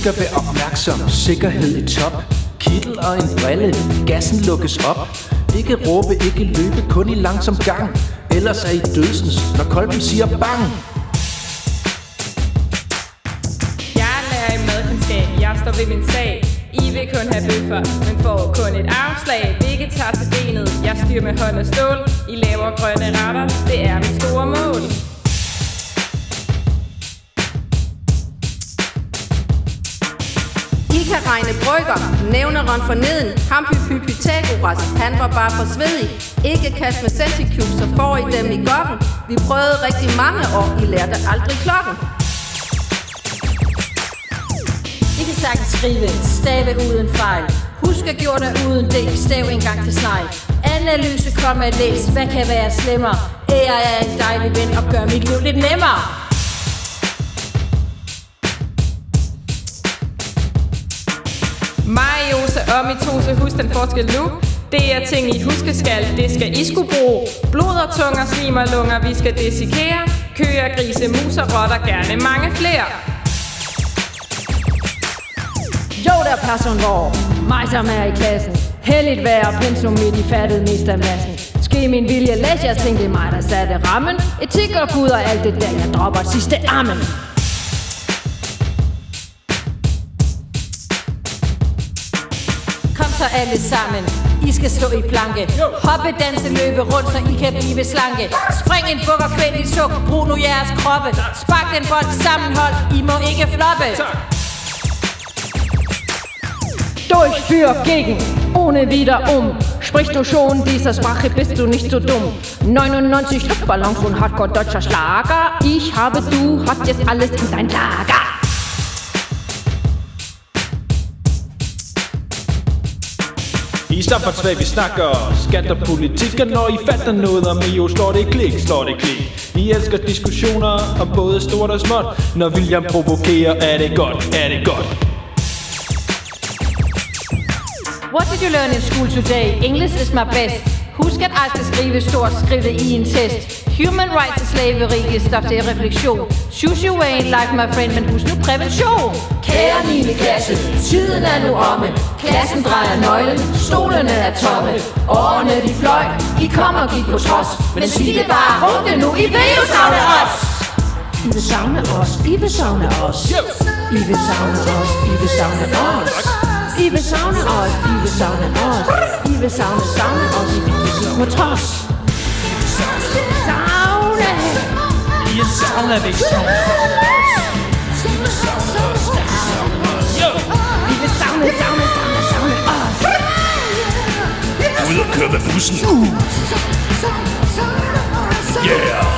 Husk at være opmærksom, sikkerhed i top. Kittel og en brille, gassen lukkes op. Ikke råbe, ikke løbe, kun i langsom gang. Ellers er I dødsens, når kolben siger bang. Jeg er lærer i madkundskab, jeg står ved min sag. I vil kun have bøffer, men får kun et afslag. Vegetar til benet, jeg styrer med hånd og stål. I laver grønne retter, det er mit store mål. I kan regne brygger, nævneren for neden. Hampy Pythagoras, han var bare for svedig. Ikke kast med centicube, så får I dem i gokken. Vi prøvede rigtig mange år, I lærte aldrig klokken. I kan sagtens skrive, stave uden fejl. Husk at gjorde det uden det, stav en gang til snegl. Analyse, kom at læs, hvad kan være slemmere? Ære er en dejlig ven og gør mit liv lidt nemmere. Mariose og mitose, husk den forskel nu. Det er ting I huskeskal, det skal I skulle bruge. Blod og tunger, slim og lunger, vi skal dissekere. Køer, grise, mus og rotter, gerne mange flere. Jo der person hvor, mig som er i klassen. Heldigt være pensum midt i fattet mest af massen. Ske min vilje, læs jeg tænkte, det er mig der satte rammen. Etik og Gud og alt det der, jeg dropper sidste armen. Kom så alle sammen, I skal stå i planke. Hoppe, danse, løbe rundt, så I kan blive slanke. Spring en buk og kvænd i suk, brug nu jeres kroppe. Spark den bold, sammenhold, I må ikke floppe. Durch für gegen, ohne wieder Sprichst du schon dieser Sprache, bist du nicht so dumm. 99 Luftballons und Hardcore deutscher Schlager. Ich habe, du hast jetzt alles in dein Lager. I stop for hvad vi snakker skat og politik. Og når I fatter noget om EU, slår det klik, slår det klik. I elsker diskussioner om både stort og småt. Når William provokerer, er det godt, er det godt. What did you learn in school today? English is my best. Husk at aldrig skrive stort, skriv det i en test. Human rights og slaveri giver stof til refleksion. Choose your way in life, my friend, men husk nu prævention. Kære 9. klasse, tiden er nu omme. Klassen drejer nøglen, stolene er tomme. Årene de fløj, I kom og gik på trods. Men sig det bare, råb det nu, I vil jo savne os. I vil savne os, I vil savne os. I vil savne os, I vil savne os. I vil savne os, I vil savne os. I vil savne os, I vil savne trods. Savne. I er savne, vi savne. Vi vil savne os. Ud og køre med bussen. Yeah.